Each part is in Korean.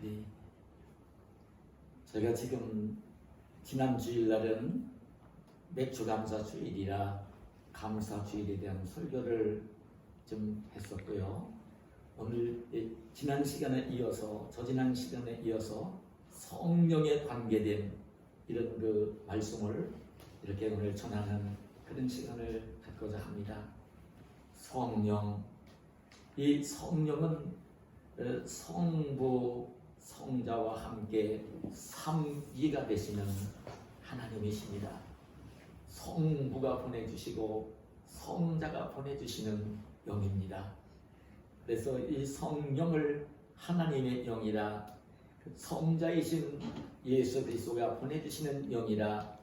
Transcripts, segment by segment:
네. 제가 지금 지난 주일날은 맥주감사주일이라 감사주일에 대한 설교를 좀 했었고요. 오늘 지난 시간에 이어서 저지난 시간에 이어서 성령에 관계된 이런 그 말씀을 이렇게 오늘 전하는 그런 시간을 갖고자 합니다. 성령, 이 성령은 성부, 성자와 함께 삼위가 되시는 하나님이십니다. 성부가 보내주시고 성자가 보내주시는 영입니다. 그래서 이 성령을 하나님의 영이라, 성자이신 예수 그리스도가 보내주시는 영이라,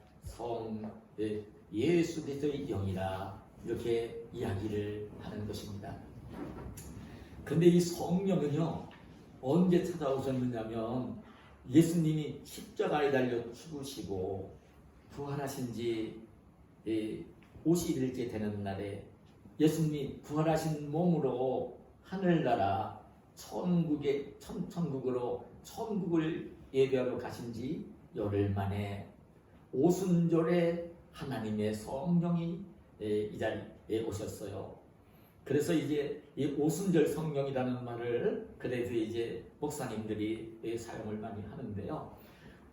예수 그리스도의 영이라 이렇게 이야기를 하는 것입니다. 그런데 이 성령은요, 언제 찾아오셨느냐면 예수님이 십자가에 달려 죽으시고 부활하신 지 50일째 되는 날에 예수님이 부활하신 몸으로 하늘나라 천국으로 천국을 예배하러 가신 지 열흘 만에 오순절에 하나님의 성령이 이 자리에 오셨어요. 그래서 이제 이 오순절 성령이라는 말을 그래서 이제 목사님들이 사용을 많이 하는데요.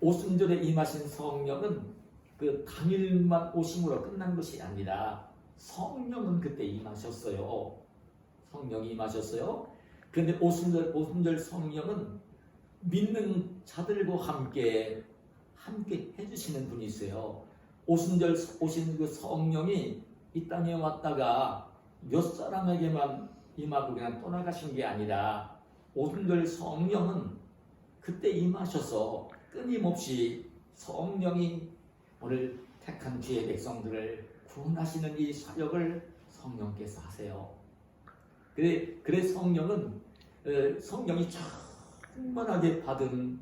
오순절에 임하신 성령은 그 당일만 오심으로 끝난 것이 아니라 성령은 그때 임하셨어요. 성령이 임하셨어요. 그런데 오순절 성령은 믿는 자들과 함께 해주시는 분이 있어요. 오순절 오신 그 성령이 이 땅에 왔다가 몇 사람에게만 임하고 그냥 떠나가신 게 아니라 오순절 성령은 그때 임하셔서 끊임없이 성령이 오늘 택한 주의 백성들을 구원하시는 이 사역을 성령께서 하세요. 그래 성령은 성령이 충만하게 받은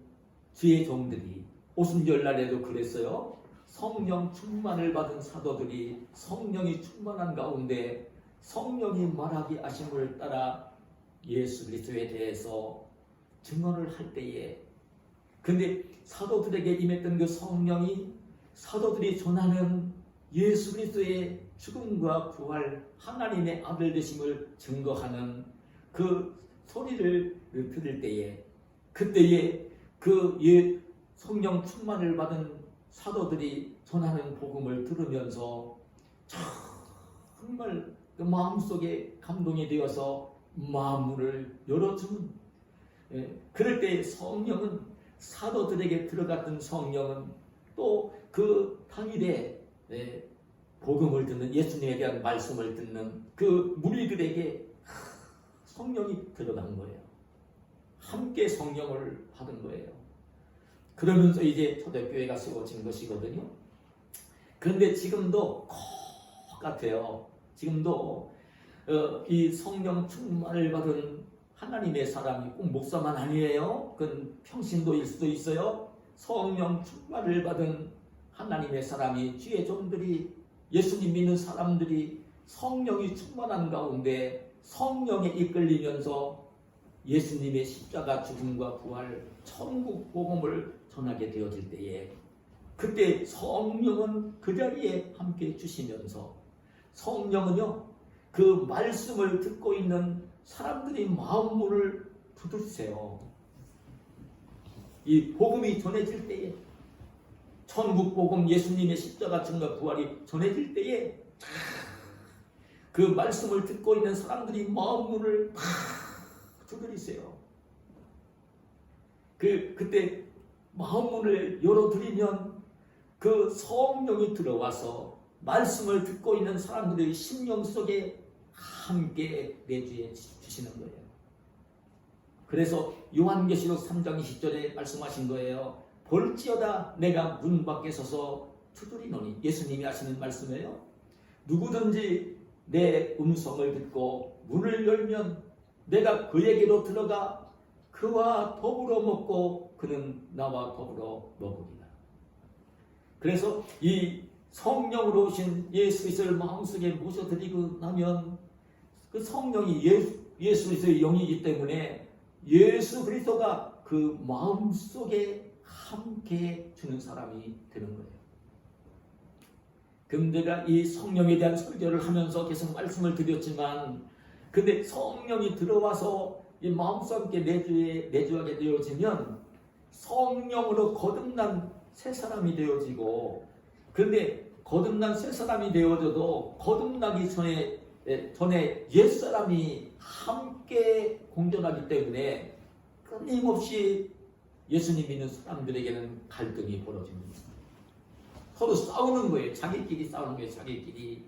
주의 종들이 오순절 날에도 그랬어요. 성령 충만을 받은 사도들이 성령이 충만한 가운데 성령이 말하기 하심을 따라 예수 그리스도에 대해서 증언을 할 때에, 근데 사도들에게 임했던 그 성령이 사도들이 전하는 예수 그리스도의 죽음과 부활, 하나님의 아들 되심을 증거하는 그 소리를 들을 때에, 그때에 그 성령 충만을 받은 사도들이 전하는 복음을 들으면서 정말 그 마음속에 감동이 되어서 마음문을 열어주는, 그럴 때 성령은, 사도들에게 들어갔던 성령은 또 그 당일에 복음을 듣는, 예수님에 대한 말씀을 듣는 그 무리들에게 성령이 들어간 거예요. 함께 성령을 받은 거예요. 그러면서 이제 초대교회가 세워진 것이거든요. 그런데 지금도 똑같아요. 지금도 이 성령 충만을 받은 하나님의 사람이 꼭 목사만 아니에요. 그건 평신도일 수도 있어요. 성령 충만을 받은 하나님의 사람이, 주의 종들이, 예수님 믿는 사람들이 성령이 충만한 가운데 성령에 이끌리면서 예수님의 십자가 죽음과 부활, 천국 복음을 전하게 되어질 때에, 그때 성령은 그 자리에 함께 주시면서, 성령은요 그 말씀을 듣고 있는 사람들이 마음문을 두드리세요. 이 복음이 전해질 때에, 천국 복음, 예수님의 십자가 죽음과 부활이 전해질 때에 그 말씀을 듣고 있는 사람들이 마음문을 두드리세요. 그때 마음문을 열어드리면 그 성령이 들어와서 말씀을 듣고 있는 사람들의 심령 속에 함께 내주해 주시는 거예요. 그래서 요한계시록 3장 20절에 말씀하신 거예요. 볼지어다 내가 문 밖에 서서 두드리노니, 예수님이 하시는 말씀이에요. 누구든지 내 음성을 듣고 문을 열면 내가 그에게로 들어가 그와 더불어 먹고 그는 나와 더불어 먹으리라. 그래서 이 성령으로 오신 예수 그리스도를 마음속에 모셔드리고 나면 그 성령이 예수 그리스도의 영이기 때문에 예수 그리스도가 그 그 마음 속에 함께 주는 사람이 되는 거예요. 그럼 내가 이 성령에 대한 설교를 하면서 계속 말씀을 드렸지만, 근데 성령이 들어와서 이 마음속 함께 내주하게 되어지면 성령으로 거듭난 새 사람이 되어지고, 그런데 거듭난 새 사람이 되어져도 거듭나기 전에 옛사람이 함께 공존하기 때문에 끊임없이 예수님 믿는 사람들에게는 갈등이 벌어집니다. 서로 싸우는 거예요. 자기끼리 싸우는 거예요. 자기끼리.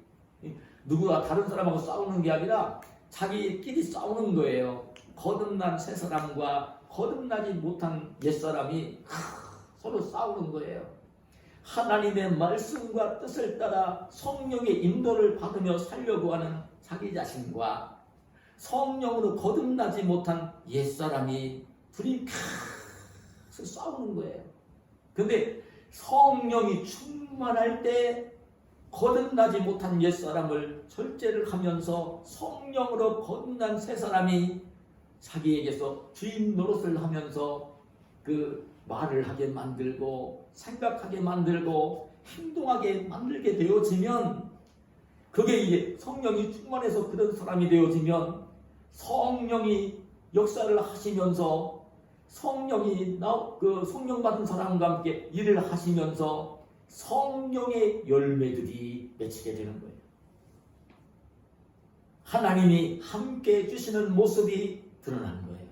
누구가 다른 사람하고 싸우는 게 아니라 자기끼리 싸우는 거예요. 거듭난 새 사람과 거듭나지 못한 옛사람이 서로 싸우는 거예요. 하나님의 말씀과 뜻을 따라 성령의 인도를 받으며 살려고 하는 자기 자신과 성령으로 거듭나지 못한 옛사람이 둘이 계속 싸우는 거예요. 근데 성령이 충만할 때 거듭나지 못한 옛사람을 절제를 하면서 성령으로 거듭난 새 사람이 자기에게서 주인 노릇을 하면서 그 말을 하게 만들고 생각하게 만들고 행동하게 만들게 되어지면, 그게 이제 성령이 충만해서 그런 사람이 되어지면 성령이 역사를 하시면서 성령이 성령 받은 사람과 함께 일을 하시면서 성령의 열매들이 맺히게 되는 거예요. 하나님이 함께 해주시는 모습이 드러나는 거예요.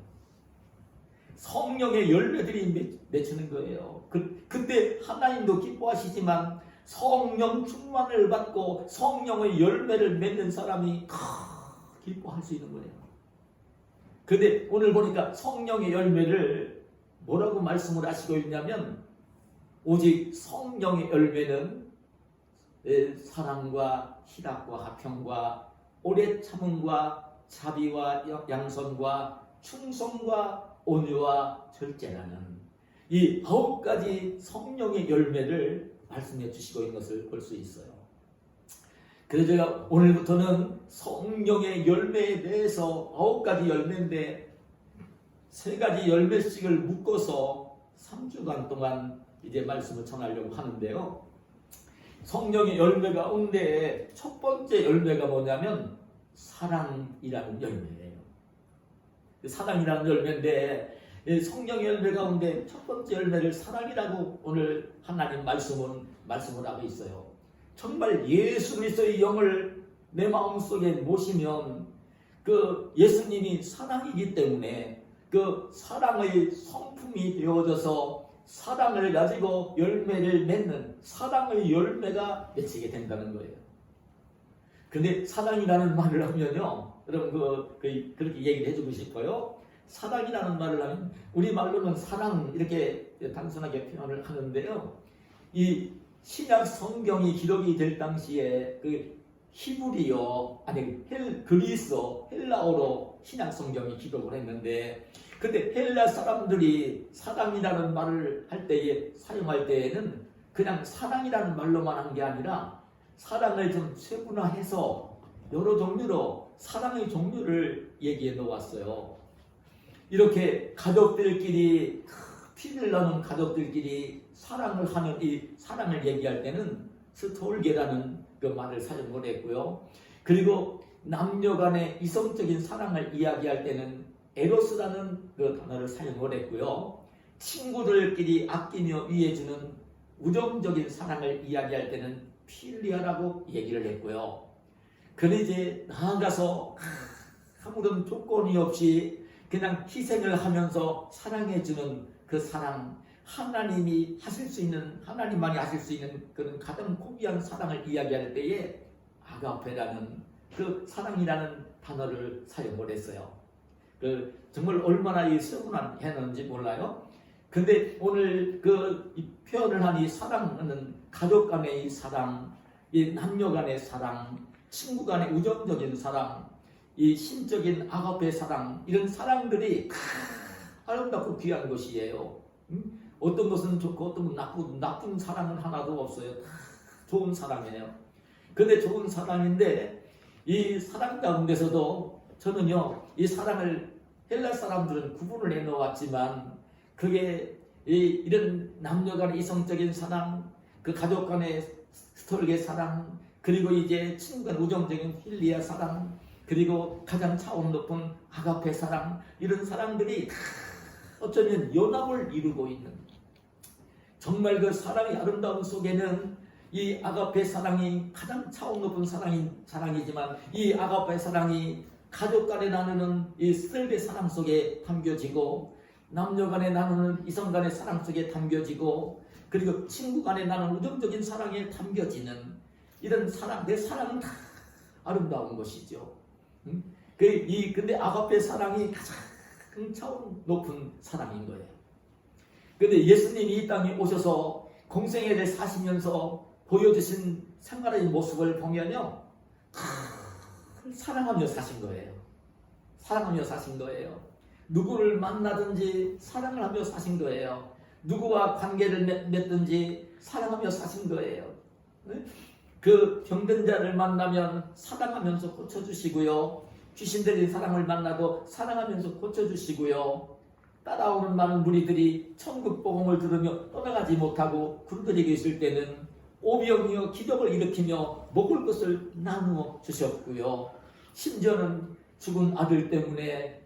성령의 열매들이 맺히는 거예요. 그때 하나님도 기뻐하시지만 성령 충만을 받고 성령의 열매를 맺는 사람이 기뻐할 수 있는 거예요. 그런데 오늘 보니까 성령의 열매를 뭐라고 말씀을 하시고 있냐면, 오직 성령의 열매는 사랑과 희락과 화평과 오래 참음과 자비와 양선과 충성과 온유와 절제라는 이 9가지 성령의 열매를 말씀해 주시고 있는 것을 볼 수 있어요. 그래서 제가 오늘부터는 성령의 열매에 대해서 9가지 열매인데 3가지 열매씩을 묶어서 3주간 동안 이제 말씀을 전하려고 하는데요. 성령의 열매 가운데 첫 번째 열매가 뭐냐면 사랑이라는 열매예요. 사랑이라는 열매인데 성령의 열매 가운데 첫 번째 열매를 사랑이라고 오늘 하나님 말씀을 하고 있어요. 정말 예수 그리스도의 영을 내 마음속에 모시면 그 예수님이 사랑이기 때문에 그 사랑의 성품이 되어져서 사랑을 가지고 열매를 맺는 사랑의 열매가 맺히게 된다는 거예요. 근데 사랑이라는 말을 하면요, 여러분 그렇게 얘기를 해주고 싶어요. 사랑이라는 말을 하면 우리말로는 사랑 이렇게 단순하게 표현을 하는데요. 이 신약 성경이 기록이 될 당시에 그 히브리어 그리스어 헬라어로 신약 성경이 기록을 했는데, 근데 헬라 사람들이 사랑이라는 말을 할 때에 사용할 때에는 그냥 사랑이라는 말로만 한 게 아니라 사랑을 좀 세분화해서 여러 종류로 사랑의 종류를 얘기해 놓았어요. 이렇게 가족들끼리 피를 나눈 가족들끼리 사랑을 하는 이 사랑을 얘기할 때는 스톨게라는 그 말을 사용을 했고요. 그리고 남녀 간의 이성적인 사랑을 이야기할 때는 에로스라는 그 단어를 사용을 했고요. 친구들끼리 아끼며 위해주는 우정적인 사랑을 이야기할 때는 필리아라고 얘기를 했고요. 그런데 이제 나아가서 아무런 조건이 없이 그냥 희생을 하면서 사랑해주는 그 사랑, 하나님만이 하실 수 있는 그런 가장 고귀한 사랑을 이야기할 때에 아가페라는 그 사랑이라는 단어를 사용을 했어요. 정말 얼마나 세분화했는지 몰라요. 근데 오늘 이 표현을 한 이 사랑은 가족 간의 이 사랑, 이 남녀 간의 사랑, 친구 간의 우정적인 사랑, 이 신적인 아가페 사랑, 이런 사랑들이 아름답고 귀한 것이에요. 어떤 것은 좋고 어떤 것은 나쁜 사랑은 하나도 없어요. 좋은 사랑이에요. 근데 좋은 사랑인데 이 사랑 가운데서도 저는요, 이 사랑을 헬라 사람들은 구분을 해놓았지만 그게 이런 남녀 간의 이성적인 사랑, 그 가족 간의 스톨게 사랑, 그리고 이제 친구 간 우정적인 필리아 사랑, 그리고 가장 차원 높은 아가페 사랑, 이런 사랑들이 다 어쩌면 연합을 이루고 있는, 정말 그 사랑의 아름다움 속에는 이 아가페 사랑이 가장 차원 높은 사랑이지만 이 아가페 사랑이 가족 간에 나누는 이 스텔베 사랑 속에 담겨지고, 남녀 간에 나누는 이성 간의 사랑 속에 담겨지고, 그리고 친구 간에 나누는 우정적인 사랑에 담겨지는 이런 사랑, 내 사랑은 다 아름다운 것이죠. 근데 아가페 사랑이 가장 차원 높은 사랑인 거예요. 근데 예수님이 이 땅에 오셔서 공생애를 사시면서 보여주신 생활의 모습을 보면요, 사랑하며 사신 거예요. 사랑하며 사신 거예요. 누구를 만나든지 사랑을 하며 사신 거예요. 누구와 관계를 맺든지 사랑하며 사신 거예요. 그 병든 자를 만나면 사랑하면서 고쳐주시고요. 귀신 들린 사람을 만나도 사랑하면서 고쳐주시고요. 따라오는 많은 무리들이 천국 복음을 들으며 떠나가지 못하고 굶주리고 있을 때는 오병이어 기적을 일으키며 먹을 것을 나누어 주셨고요. 심지어는 죽은 아들 때문에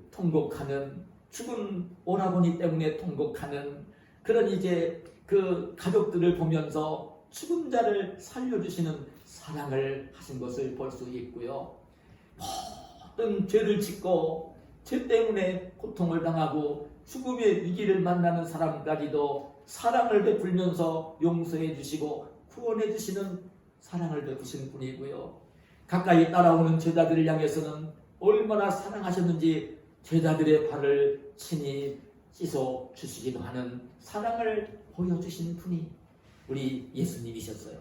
통곡하는, 죽은 오라버니 때문에 통곡하는 그런 이제 그 가족들을 보면서 죽은 자를 살려주시는 사랑을 하신 것을 볼 수 있고요. 모든 죄를 짓고 죄 때문에 고통을 당하고 죽음의 위기를 만나는 사람까지도 사랑을 베풀면서 용서해 주시고 구원해 주시는 사랑을 베푸신 분이고요. 가까이 따라오는 제자들을 향해서는 얼마나 사랑하셨는지 제자들의 발을 친히 씻어 주시기도 하는 사랑을 보여주신 분이 우리 예수님이셨어요.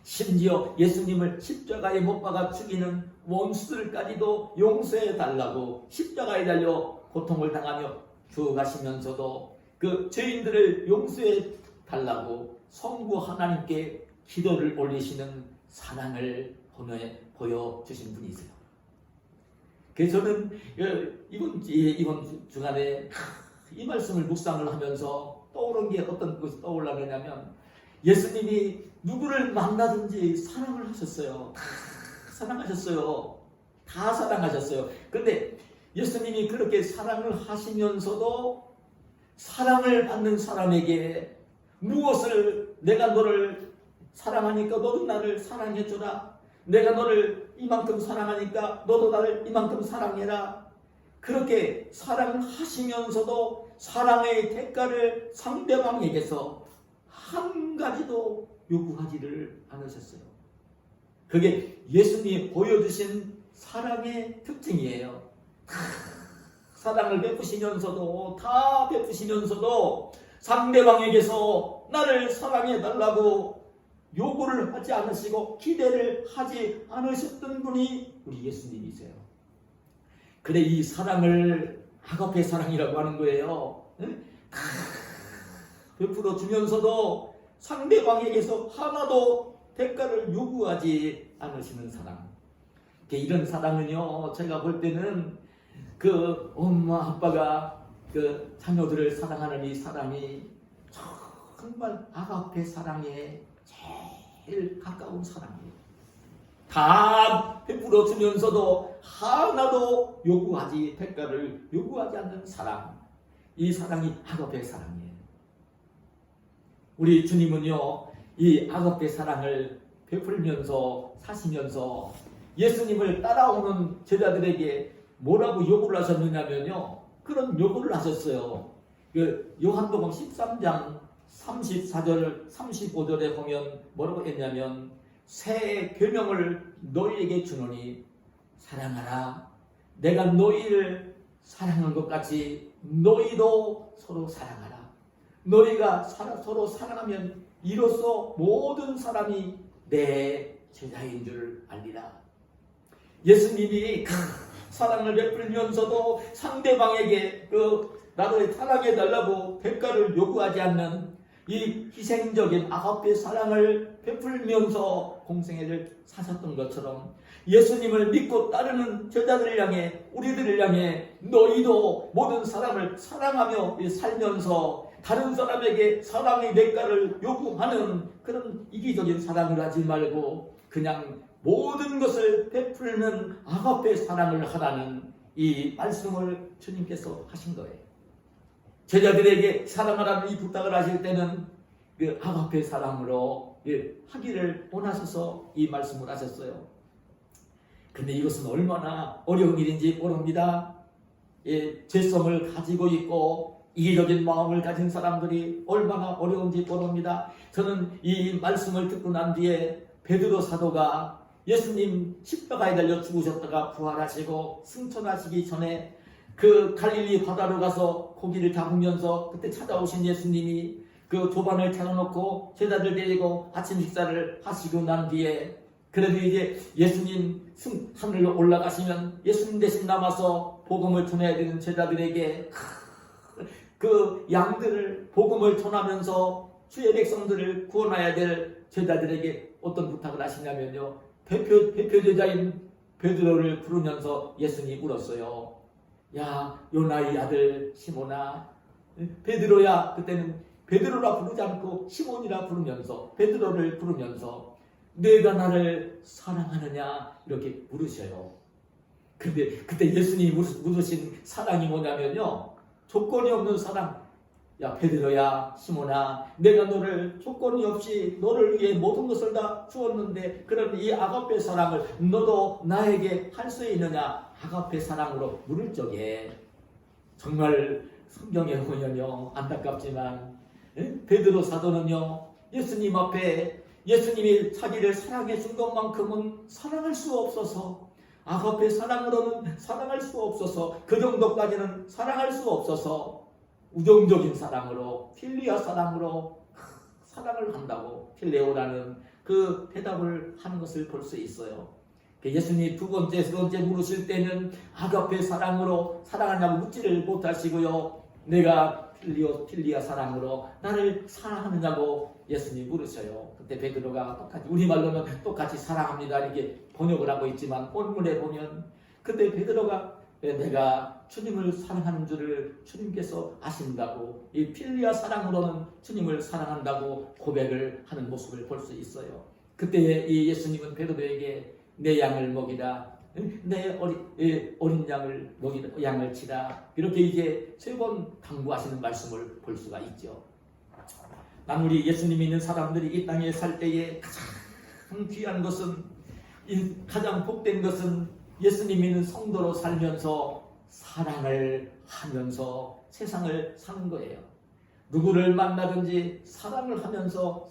심지어 예수님을 십자가에 못 박아 죽이는 원수들까지도 용서해 달라고 십자가에 달려 고통을 당하며 죽어가시면서도 그 죄인들을 용서해 달라고 성부 하나님께 기도를 올리시는 사랑을 보여주신 분이세요. 그래서 저는 이번 주간에 이 말씀을 묵상을 하면서 떠오른 게 어떤 것이 떠올라냐면, 예수님이 누구를 만나든지 사랑을 하셨어요. 다 사랑하셨어요. 다 사랑하셨어요. 그런데 예수님이 그렇게 사랑을 하시면서도 사랑을 받는 사람에게 무엇을, 내가 너를 사랑하니까 너도 나를 사랑해줘라, 내가 너를 이만큼 사랑하니까 너도 나를 이만큼 사랑해라, 그렇게 사랑을 하시면서도 사랑의 대가를 상대방에게서 한 가지도 요구하지를 않으셨어요. 그게 예수님이 보여주신 사랑의 특징이에요. 사랑을 베푸시면서도, 다 베푸시면서도 상대방에게서 나를 사랑해달라고 요구를 하지 않으시고 기대를 하지 않으셨던 분이 우리 예수님이세요. 그래, 이 사랑을 아가페 사랑이라고 하는 거예요. 베풀어 주면서도 상대방에게서 하나도 대가를 요구하지 않으시는 사랑. 이런 사랑은요, 제가 볼 때는 그 엄마 아빠가 그 자녀들을 사랑하는 이 사랑이 정말 아가페 사랑에 제일 가까운 사랑이에요. 다 베풀어 주면서도 하나도 대가를 요구하지 않는 사랑, 이 사랑이 아가페 사랑이에요. 우리 주님은요, 이 아가페 사랑을 베풀면서 사시면서 예수님을 따라오는 제자들에게 뭐라고 요구를 하셨느냐면요, 그런 요구를 하셨어요. 그 요한복음 13장 34절 35절에 보면 뭐라고 했냐면, 새 계명을 너희에게 주노니 사랑하라. 내가 너희를 사랑한 것 같이 너희도 서로 사랑하라. 너희가 서로 사랑하면 이로써 모든 사람이 내 제자인 줄 알리라. 예수님이 사랑을 베풀면서도 상대방에게 나를 사랑해달라고 대가를 요구하지 않는 이 희생적인 아가페 사랑을 베풀면서 공생애를 사셨던 것처럼 예수님을 믿고 따르는 제자들을 향해, 우리들을 향해 너희도 모든 사람을 사랑하며 살면서 다른 사람에게 사랑의 대가를 요구하는 그런 이기적인 사랑을 하지 말고 그냥 모든 것을 베풀는 아가페 사랑을 하라는 이 말씀을 주님께서 하신 거예요. 제자들에게 사랑하라는 이 부탁을 하실 때는 그 아가페 사랑으로 하기를 원하셔서 이 말씀을 하셨어요. 근데 이것은 얼마나 어려운 일인지 모릅니다. 죄성을 가지고 있고 이기적인 마음을 가진 사람들이 얼마나 어려운지 모릅니다. 저는 이 말씀을 듣고 난 뒤에 베드로 사도가 예수님 십자가에 달려 죽으셨다가 부활하시고 승천하시기 전에 그 갈릴리 바다로 가서 고기를 잡으면서 그때 찾아오신 예수님이 그 조반을 차려놓고 제자들 데리고 아침 식사를 하시고 난 뒤에 그래도 이제 예수님 하늘로 올라가시면 예수님 대신 남아서 복음을 전해야 되는 제자들에게 그 양들을 복음을 전하면서 주의 백성들을 구원해야 될 제자들에게 어떤 부탁을 하시냐면요. 대표 제자인 베드로를 부르면서 예수님이 물었어요. 야, 요나의 아들 시몬아, 베드로야. 그때는 베드로라 부르지 않고 시몬이라 부르면서 베드로를 부르면서 내가 나를 사랑하느냐 이렇게 물으셔요. 근데 그때 예수님이 물으신 사랑이 뭐냐면요, 조건이 없는 사랑. 야, 베드로야, 시몬아, 내가 너를 조건이 없이 너를 위해 모든 것을 다 주었는데 그럼 이 아가페 사랑을 너도 나에게 할 수 있느냐? 아가페 사랑으로 물을 적에 정말 성경에 보면요, 안타깝지만 베드로 사도는요, 예수님 앞에 예수님이 자기를 사랑해 준 것만큼은 사랑할 수 없어서, 아가페 사랑으로는 사랑할 수 없어서, 그 정도까지는 사랑할 수 없어서 우정적인 사랑으로, 필리아 사랑으로 사랑을 한다고 필레오라는 그 대답을 하는 것을 볼 수 있어요. 예수님이 두 번째, 세 번째 물으실 때는 아가페 사랑으로 사랑하냐고 묻지를 못하시고요, 내가 필리아 사랑으로 나를 사랑하느냐고 예수님이 물으셔요. 그때 베드로가 똑같이, 우리말로는 똑같이 사랑합니다 이렇게 번역을 하고 있지만 본문에 보면 그때 베드로가 내가 주님을 사랑하는 줄을 주님께서 아신다고, 이 필리아 사랑으로는 주님을 사랑한다고 고백을 하는 모습을 볼 수 있어요. 그때 이 예수님은 베드로에게 내 양을 먹이라, 내 어린 양을 먹이라, 양을 치라, 이렇게 이제 세 번 당부하시는 말씀을 볼 수가 있죠. 난 우리 예수님이 있는 사람들이 이 땅에 살 때에 가장 귀한 것은, 가장 복된 것은 예수님 있는 성도로 살면서 사랑을 하면서 세상을 사는 거예요. 누구를 만나든지 사랑을 하면서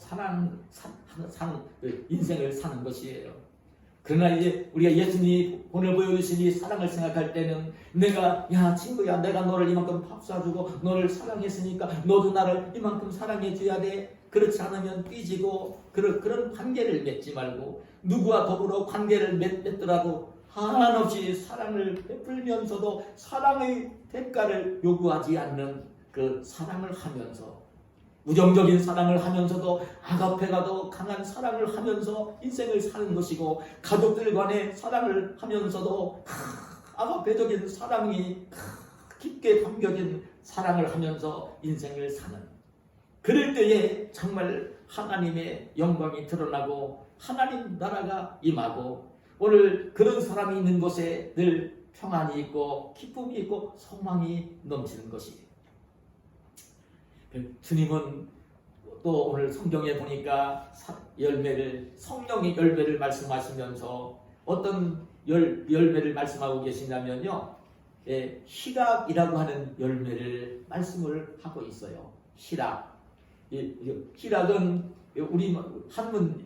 인생을 사는 것이에요. 그러나 이제 우리가 예수님이 오늘 보여주신 이 사랑을 생각할 때는 내가, 야 친구야, 내가 너를 이만큼 밥 사주고 너를 사랑했으니까 너도 나를 이만큼 사랑해 줘야 돼. 그렇지 않으면 삐지고 그런 관계를 맺지 말고, 누구와 더불어 관계를 맺더라도 한없이 사랑을 베풀면서도 사랑의 대가를 요구하지 않는 그 사랑을 하면서, 우정적인 사랑을 하면서도 아가페가 더 강한 사랑을 하면서 인생을 사는 것이고, 가족들 간의 사랑을 하면서도 아가페적인 사랑이 깊게 담겨진 사랑을 하면서 인생을 사는, 그럴 때에 정말 하나님의 영광이 드러나고 하나님 나라가 임하고, 오늘 그런 사람이 있는 곳에 늘 평안이 있고 기쁨이 있고 소망이 넘치는 것이에요. 주님은 또 오늘 성경에 보니까 성령의 열매를 말씀하시면서 어떤 열매를 말씀하고 계시냐면요, 희락이라고 하는 열매를 말씀을 하고 있어요. 희락. 희락은 우리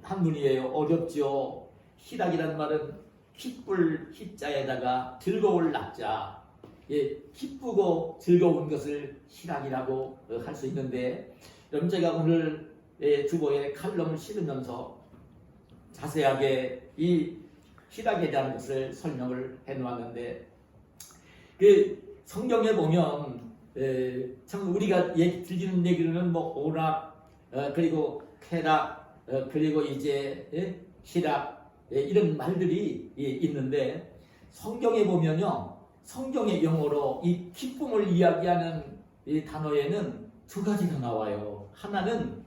한문이에요. 어렵죠. 희락이란 말은 기쁠 희자에다가 즐거울 낙자, 기쁘고 즐거운 것을 희락이라고 할 수 있는데, 여러분 제가 오늘 주보에 칼럼을 실으면서 자세하게 이 희락에 대한 것을 설명을 해놓았는데, 성경에 보면 참 우리가 들리는 얘기로는 뭐 오락, 그리고 쾌락, 그리고 이제 희락, 이런 말들이 있는데 성경에 보면요, 성경의 영어로 이 기쁨을 이야기하는 이 단어에는 두 가지가 나와요. 하나는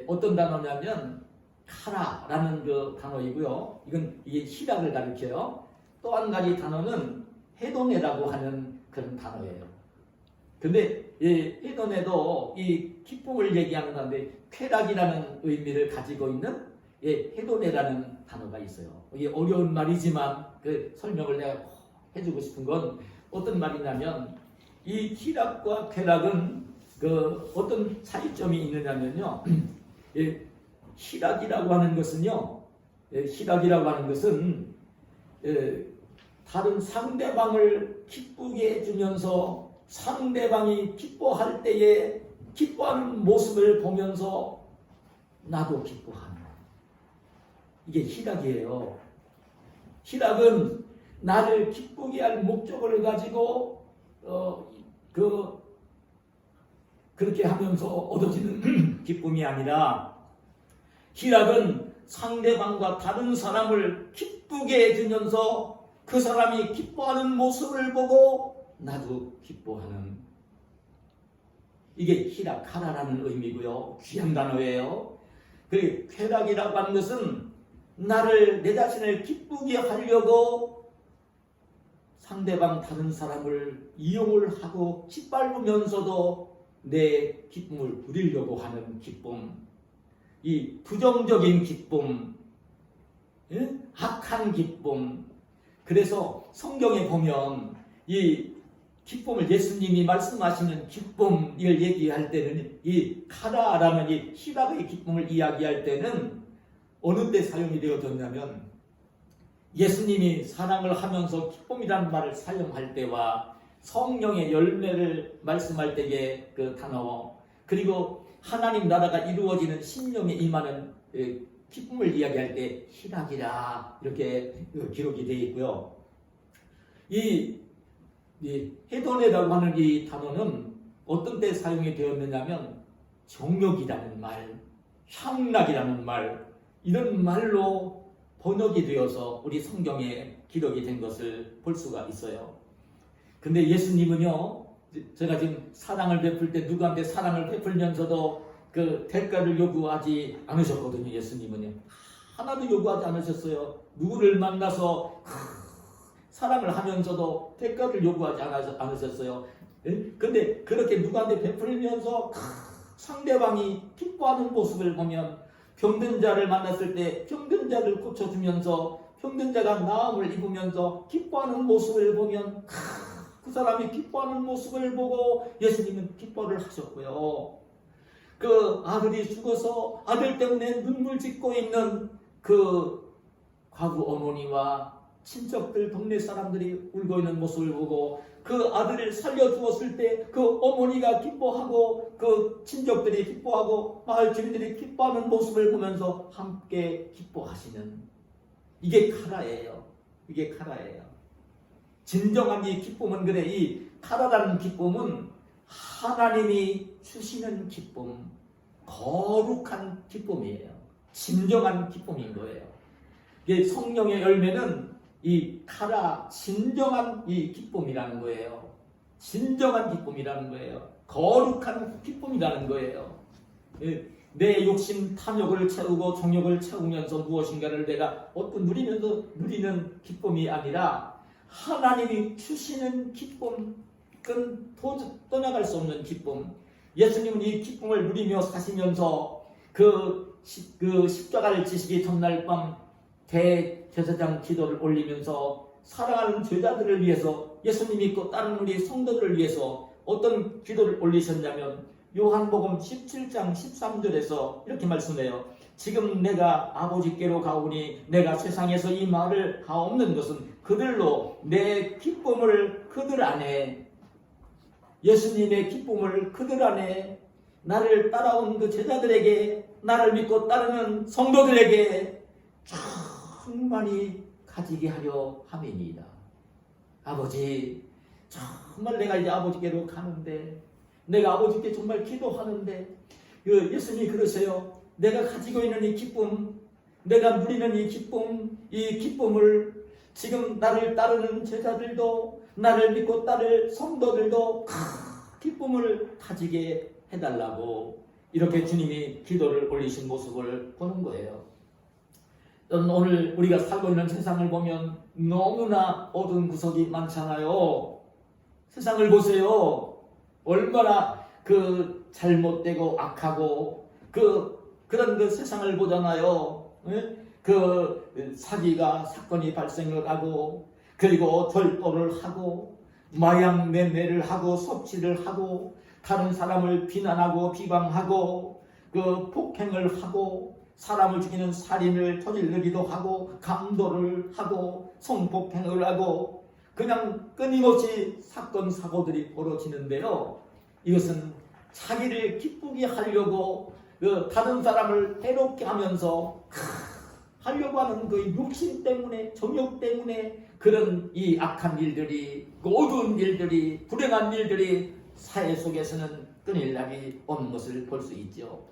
어떤 단어냐면 카라라는 그 단어이고요. 이게 희락을 가리켜요. 또 한 가지 단어는 헤도네라고 하는 그런 단어예요. 근데 헤도네도 이 기쁨을 얘기하는 건데 쾌락이라는 의미를 가지고 있는 헤도네라는 단어가 있어요. 이게 어려운 말이지만 그 설명을 내가 해주고 싶은 건 어떤 말이냐면 이 희락과 쾌락은 그 어떤 차이점이 있느냐면요. 희락이라고 하는 것은요. 희락이라고 하는 것은 다른 상대방을 기쁘게 해주면서 상대방이 기뻐할 때에 기뻐하는 모습을 보면서 나도 기뻐하는 이게 희락이에요. 희락은 나를 기쁘게 할 목적을 가지고 그렇게 하면서 얻어지는 기쁨이 아니라 희락은 상대방과 다른 사람을 기쁘게 해주면서 그 사람이 기뻐하는 모습을 보고 나도 기뻐하는 이게 희락하라라는 의미고요. 귀한 단어예요. 그리고 쾌락이라고 하는 것은 내 자신을 기쁘게 하려고 상대방 다른 사람을 이용을 하고 짓밟으면서도 내 기쁨을 부리려고 하는 기쁨, 이 부정적인 기쁨, 악한 기쁨. 그래서 성경에 보면 이 기쁨을 예수님이 말씀하시는 기쁨을 얘기할 때는 이 카라라는 이 희락의 기쁨을 이야기할 때는 어느 때 사용이 되어졌냐면 예수님이 사랑을 하면서 기쁨이라는 말을 사용할 때와 성령의 열매를 말씀할 때의 그 단어, 그리고 하나님 나라가 이루어지는 심령에 임하는 기쁨을 이야기할 때 희락이라 이렇게 기록이 되어 있고요. 이 헤도네라고 하는 이 단어는 어떤 때 사용이 되었느냐면 정욕이라는 말, 향락이라는 말, 이런 말로 번역이 되어서 우리 성경에 기록이 된 것을 볼 수가 있어요. 근데 예수님은요, 제가 지금 사랑을 베풀 때 누구한테 사랑을 베풀면서도 그 대가를 요구하지 않으셨거든요. 예수님은요. 하나도 요구하지 않으셨어요. 누구를 만나서 사랑을 하면서도 대가를 요구하지 않으셨어요. 근데 그렇게 누구한테 베풀면서 상대방이 기뻐하는 모습을 보면 병든 자를 만났을 때 병든 자를 고쳐주면서 병든 자가 나음을 입으면서 기뻐하는 모습을 보면 그 사람이 기뻐하는 모습을 보고 예수님은 기뻐를 하셨고요. 그 아들이 죽어서 아들 때문에 눈물 짓고 있는 그 과부 어머니와 친척들 동네 사람들이 울고 있는 모습을 보고 그 아들을 살려주었을 때 그 어머니가 기뻐하고 그 친척들이 기뻐하고 마을 주민들이 기뻐하는 모습을 보면서 함께 기뻐하시는 이게 카라예요. 이게 카라예요. 진정한 이 기쁨은 그래. 이 카라라는 기쁨은 하나님이 주시는 기쁨, 거룩한 기쁨이에요. 진정한 기쁨인 거예요. 이게 성령의 열매는 이 카라, 진정한 이 기쁨이라는 거예요. 진정한 기쁨이라는 거예요. 거룩한 기쁨이라는 거예요. 내 욕심, 탐욕을 채우고 정욕을 채우면서 무엇인가를 내가 누리면서 누리는 기쁨이 아니라 하나님이 주시는 기쁨, 그건 떠나갈 수 없는 기쁨. 예수님은 이 기쁨을 누리며 사시면서 그 십자가를 지시기 전날 밤 대제사장 기도를 올리면서 사랑하는 제자들을 위해서 예수님 믿고 다른 우리 성도들을 위해서 어떤 기도를 올리셨냐면 요한복음 17장 13절에서 이렇게 말씀해요. 지금 내가 아버지께로 가오니 내가 세상에서 이 말을 하옵는 것은 그들로 내 기쁨을 그들 안에, 예수님의 기쁨을 그들 안에, 나를 따라온 그 제자들에게, 나를 믿고 따르는 성도들에게 충만히 가지게 하려 함이니이다. 아버지, 정말 내가 이제 아버지께로 가는데, 내가 아버지께 정말 기도하는데 예수님이 그러세요. 내가 가지고 있는 이 기쁨, 내가 누리는 이 기쁨, 이 기쁨을 지금 나를 따르는 제자들도, 나를 믿고 따를 성도들도 기쁨을 가지게 해달라고 이렇게 주님이 기도를 올리신 모습을 보는 거예요. 오늘 우리가 살고 있는 세상을 보면 너무나 어두운 구석이 많잖아요. 세상을 보세요. 얼마나 잘못되고 악하고 그런 세상을 보잖아요. 사기가 사건이 발생을 하고, 그리고 절도를 하고, 마약 매매를 하고, 섭취를 하고, 다른 사람을 비난하고 비방하고, 폭행을 하고, 사람을 죽이는 살인을 저지르기도 하고, 강도를 하고, 성폭행을 하고, 그냥 끊임없이 사건 사고들이 벌어지는데요. 이것은 자기를 기쁘게 하려고 다른 사람을 해롭게 하면서 하려고 하는 그 욕심 때문에, 정욕 때문에 그런 이 악한 일들이, 어두운 일들이, 불행한 일들이 사회 속에서는 끊일날이 없는 것을 볼 수 있죠.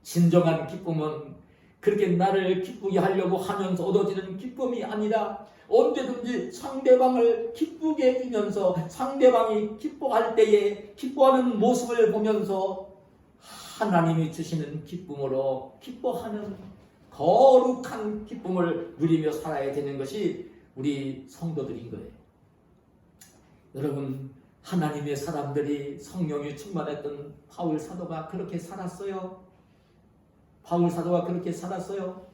진정한 기쁨은 그렇게 나를 기쁘게 하려고 하면서 얻어지는 기쁨이 아니라 언제든지 상대방을 기쁘게 해주면서 상대방이 기뻐할 때에 기뻐하는 모습을 보면서 하나님이 주시는 기쁨으로 기뻐하는 거룩한 기쁨을 누리며 살아야 되는 것이 우리 성도들인 거예요. 여러분, 하나님의 사람들이 성령이 충만했던 바울 사도가 그렇게 살았어요. 바울 사도가 그렇게 살았어요.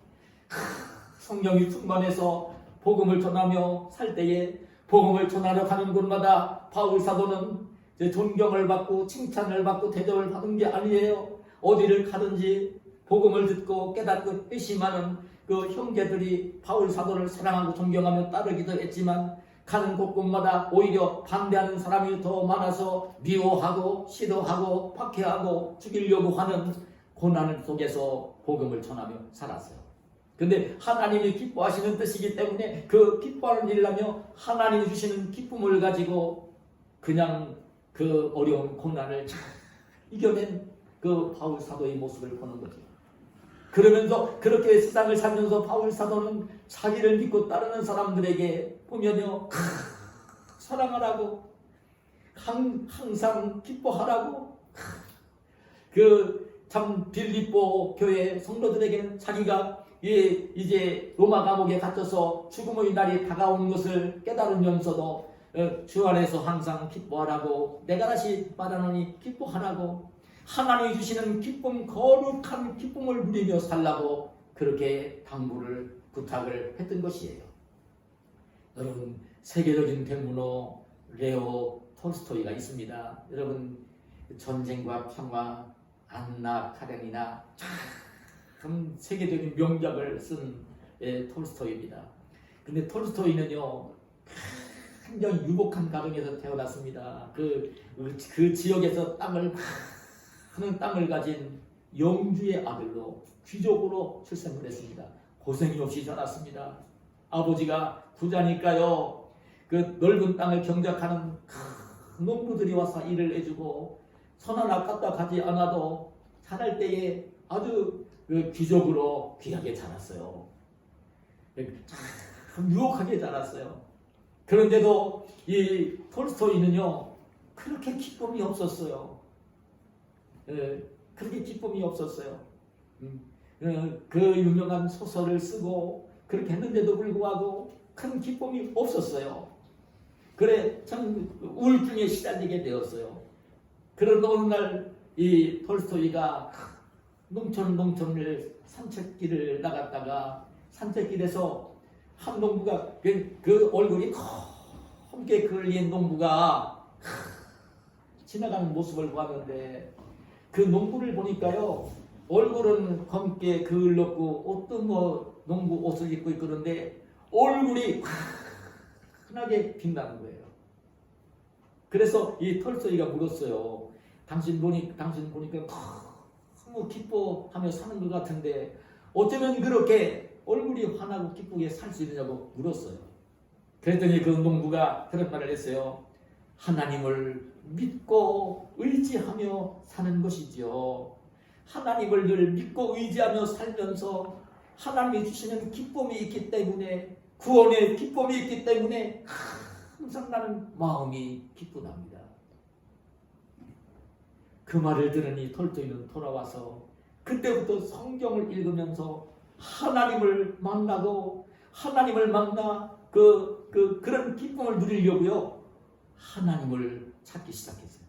성령이 충만해서 복음을 전하며 살 때에 복음을 전하러 가는 곳마다 바울 사도는 존경을 받고 칭찬을 받고 대접을 받은 게 아니에요. 어디를 가든지 복음을 듣고 깨닫고 회심하는 그 형제들이 바울 사도를 사랑하고 존경하며 따르기도 했지만 가는 곳곳마다 오히려 반대하는 사람이 더 많아서 미워하고 시도하고 박해하고 죽이려고 하는 고난 속에서 복음을 전하며 살았어요. 근데 하나님이 기뻐하시는 뜻이기 때문에 그 기뻐하는 일을 하며 하나님이 주시는 기쁨을 가지고 그냥 그 어려운 고난을 잘 이겨낸 그 바울 사도의 모습을 보는 거죠. 그러면서 그렇게 세상을 살면서 바울 사도는 자기를 믿고 따르는 사람들에게 보면요, 사랑하라고, 항상 기뻐하라고, 참 빌립보 교회 성도들에게는 자기가 이제 로마 감옥에 갇혀서 죽음의 날이 다가오는 것을 깨달으면서도 주 안에서 항상 기뻐하라고, 내가 다시 말하노니 기뻐하라고, 하나님이 주시는 기쁨, 거룩한 기쁨을 누리며 살라고 그렇게 당부를, 부탁을 했던 것이에요. 여러분, 세계적인 대문호 레오 톨스토이가 있습니다. 여러분, 전쟁과 평화, 안나 카레니나 참 세계적인 명작을 쓴 톨스토이입니다. 근데 톨스토이는요, 굉장히 유복한 가정에서 태어났습니다. 그 지역에서 하는 땅을 가진 영주의 아들로 귀족으로 출생을 했습니다. 고생이 없이 자랐습니다. 아버지가 부자니까요, 그 넓은 땅을 경작하는 농부들이 와서 일을 해주고 선 하나 갖다 가지 않아도 자랄 때에 아주 귀족으로 귀하게 자랐어요. 참 유혹하게 자랐어요. 그런데도 이 톨스토이는요, 그렇게 기쁨이 없었어요. 그렇게 기쁨이 없었어요. 그 유명한 소설을 쓰고 그렇게 했는데도 불구하고 큰 기쁨이 없었어요. 그래 참 우울증에 시달리게 되었어요. 그런데 어느 날 이 톨스토이가 농촌을 산책길을 나갔다가 산책길에서 한 농부가 그 얼굴이 검게 그을린 농부가 지나가는 모습을 보았는데, 그 농부를 보니까요, 얼굴은 검게 그을렀고 옷도 농부 옷을 입고 있는데 얼굴이 환하게 빛나는 거예요. 그래서 이 톨스토이가 물었어요. 당신 보니까 너무 기뻐하며 사는 것 같은데 어쩌면 그렇게 얼굴이 환하고 기쁘게 살 수 있느냐고 물었어요. 그랬더니 그 농부가 그런 말을 했어요. 하나님을 믿고 의지하며 사는 것이죠. 하나님을 늘 믿고 의지하며 살면서 하나님이 주시는 기쁨이 있기 때문에, 구원의 기쁨이 있기 때문에 항상 나는 마음이 기쁘답니다. 그 말을 들으니 톨스토이는 돌아와서 그때부터 성경을 읽으면서 하나님을 만나고 하나님을 만나 그런 기쁨을 누리려고요, 하나님을 찾기 시작했어요.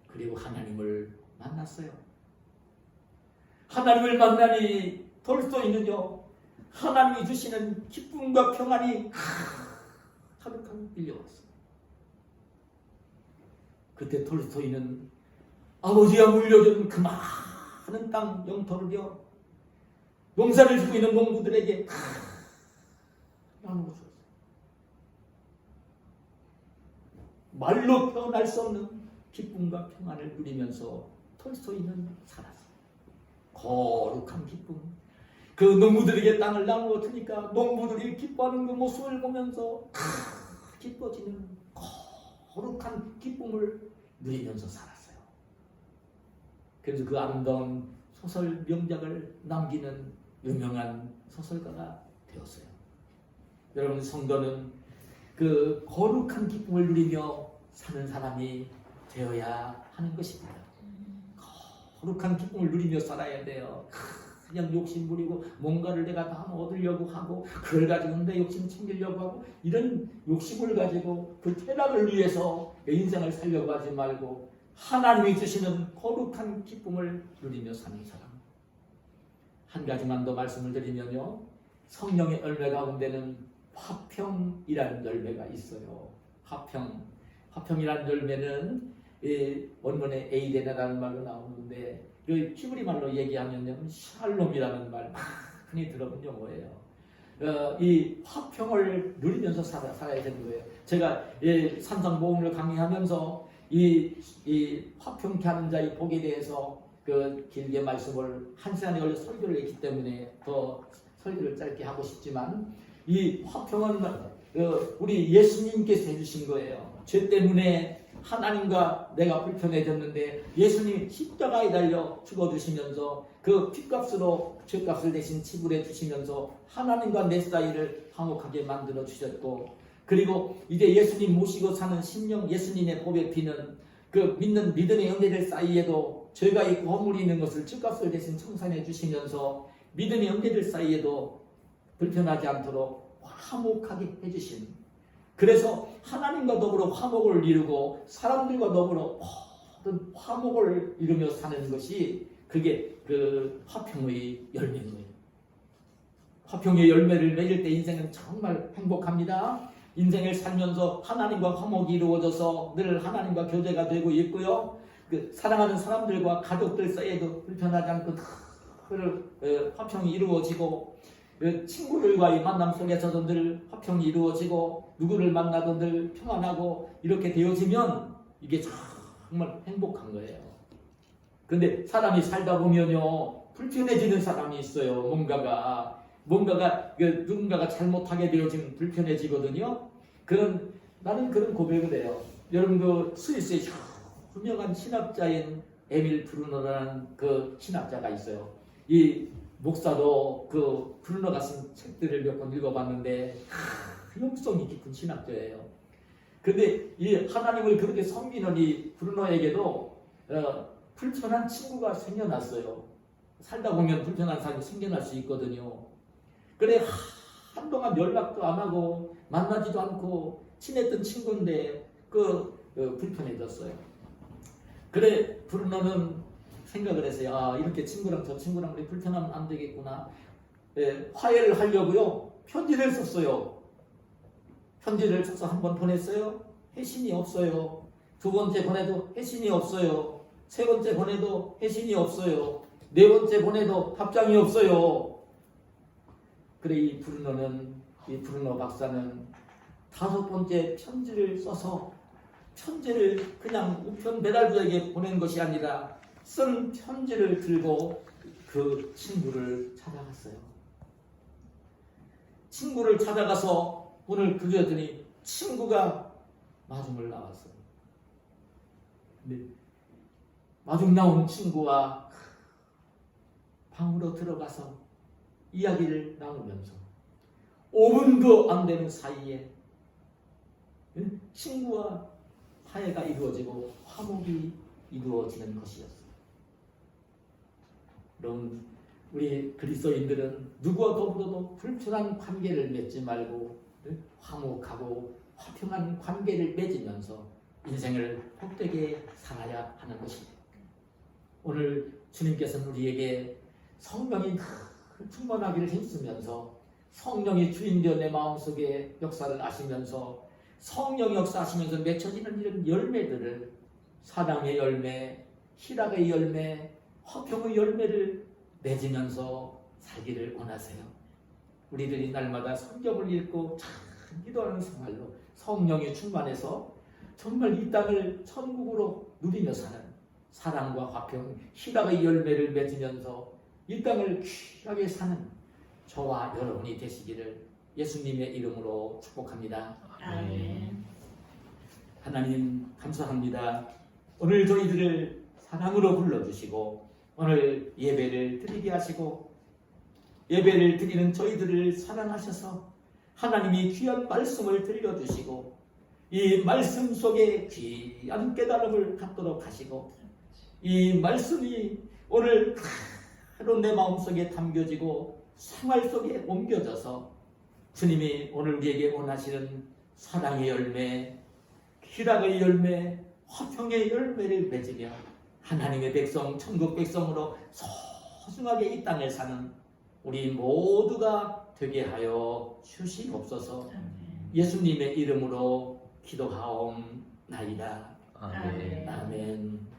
그리고 하나님을 만났어요. 하나님을 만나니 톨스토이는요, 하나님이 주시는 기쁨과 평안이 가득하게 밀려왔어요. 그때 톨스토이는 아버지가 물려준 그 많은 땅 영토를요, 농사를 짓고 있는 농부들에게 나누어 줬어요. 말로 표현할 수 없는 기쁨과 평안을 누리면서 톨스토이는 살았어요. 거룩한 기쁨. 그 농부들에게 땅을 나누어 주니까 농부들이 기뻐하는 그 모습을 보면서 기뻐지는 거룩한 기쁨을 누리면서 살았어요. 그래서 그 아름다운 소설 명작을 남기는 유명한 소설가가 되었어요. 여러분, 성도는 그 거룩한 기쁨을 누리며 사는 사람이 되어야 하는 것입니다. 거룩한 기쁨을 누리며 살아야 돼요. 그냥 욕심 부리고 뭔가를 내가 다 얻으려고 하고 그걸 가지고 내 욕심 챙기려고 하고 이런 욕심을 가지고 그 쾌락을 위해서 내 인생을 살려고 하지 말고 하나님이 주시는 거룩한 기쁨을 누리며 사는 사람. 한 가지만 더 말씀을 드리면요, 성령의 열매 가운데는 화평이라는 열매가 있어요. 화평이라는 열매는 원문에 에이데나라는 말로 나오는데 그 히브리 말로 얘기하면요, 샬롬이라는 말 흔히 들어본 용어예요. 이 화평을 누리면서 살아야 되는 거예요. 제가 산상보험을 강의하면서 이 화평케 하는 자의 복에 대해서 그 길게 말씀을 한 시간에 걸려 설교를 했기 때문에 더 설교를 짧게 하고 싶지만, 이 화평은 우리 예수님께서 해주신 거예요. 죄 때문에 하나님과 내가 불편해졌는데 예수님이 십자가에 달려 죽어주시면서 그 핏값으로 죄값을 대신 지불해 주시면서 하나님과 내 사이를 화목하게 만들어 주셨고, 그리고 이제 예수님 모시고 사는 심령, 예수님의 보배 피는 그 믿는 믿음의 형제들 사이에도 죄가 있고 허물이 있는 것을 죄값을 대신 청산해 주시면서 믿음의 형제들 사이에도 불편하지 않도록 화목하게 해주신, 그래서 하나님과 더불어 화목을 이루고 사람들과 더불어 모든 화목을 이루며 사는 것이 그게 그 화평의 열매인 거예요. 화평의 열매를 맺을 때 인생은 정말 행복합니다. 인생을 살면서 하나님과 화목이 이루어져서 늘 하나님과 교제가 되고 있고요. 그 사랑하는 사람들과 가족들 사이에도 불편하지 않고 늘 화평이 이루어지고, 친구들과의 만남 속에서도 늘 화평이 이루어지고, 누구를 만나도 늘 평안하고, 이렇게 되어지면 이게 정말 행복한 거예요. 그런데 사람이 살다 보면요, 불편해지는 사람이 있어요. 뭔가가 누군가가 잘못하게 되어지면 불편해지거든요. 나는 그런 고백을 해요. 여러분, 그 스위스의 유명한 신학자인 에밀 브루너라는 그 신학자가 있어요. 이 목사도 그 브루너가 쓴 책들을 몇 권 읽어봤는데 용성이 깊은 신학자예요. 그런데 이 하나님을 그렇게 섬기는 이 브루너에게도 불편한 친구가 생겨났어요. 살다 보면 불편한 사람이 생겨날 수 있거든요. 그래 한동안 연락도 안 하고 만나지도 않고 친했던 친구인데 불편해졌어요. 그래 브루너는 생각을 했어요. 이렇게 친구랑 저 친구랑 우리 불편하면 안 되겠구나. 화해를 하려고요, 편지를 썼어요. 편지를 써서 한 번 보냈어요. 회신이 없어요. 두 번째 보내도 회신이 없어요. 세 번째 보내도 회신이 없어요. 네 번째 보내도 답장이 없어요. 그래 이 브루너 박사는 다섯 번째 편지를 써서, 편지를 그냥 우편 배달부에게 보낸 것이 아니라 쓴 편지를 들고 그 친구를 찾아갔어요. 친구를 찾아가서 문을 두드렸더니 친구가 마중을 나왔어요. 근데 마중 나온 친구와 방으로 들어가서 이야기를 나누면서 5분도 안 되는 사이에 친구와 화해가 이루어지고 화목이 이루어지는 것이었어요. 그럼 우리 그리스도인들은 누구와 더불어도 불편한 관계를 맺지 말고 화목하고 화평한 관계를 맺으면서 인생을 복되게 살아야 하는 것입니다. 오늘 주님께서는 우리에게 성령이 충만하기를 힘쓰면서 성령이 주인되어 내 마음속에 역사를 하시면서 성령 역사하시면서 맺혀지는 이런 열매들을 사랑의 열매, 희락의 열매, 화평의 열매를 맺으면서 살기를 원하세요. 우리들이 날마다 성경을 읽고 참 기도하는 생활로 성령이 충만해서 정말 이 땅을 천국으로 누리며 사는 사랑과 화평, 희락의 열매를 맺으면서 이 땅을 귀하게 사는 저와 여러분이 되시기를 예수님의 이름으로 축복합니다. 아멘. 하나님 감사합니다. 오늘 저희들을 사랑으로 불러주시고 오늘 예배를 드리게 하시고 예배를 드리는 저희들을 사랑하셔서 하나님이 귀한 말씀을 들려주시고 이 말씀 속에 귀한 깨달음을 갖도록 하시고 이 말씀이 오늘 바로 내 마음속에 담겨지고 생활 속에 옮겨져서 주님이 오늘 우리에게 원하시는 사랑의 열매, 희락의 열매, 화평의 열매를 맺으며 하나님의 백성, 천국 백성으로 소중하게 이 땅을 사는 우리 모두가 되게 하여 주시옵소서. 예수님의 이름으로 기도하옵나이다. 아멘. 아멘.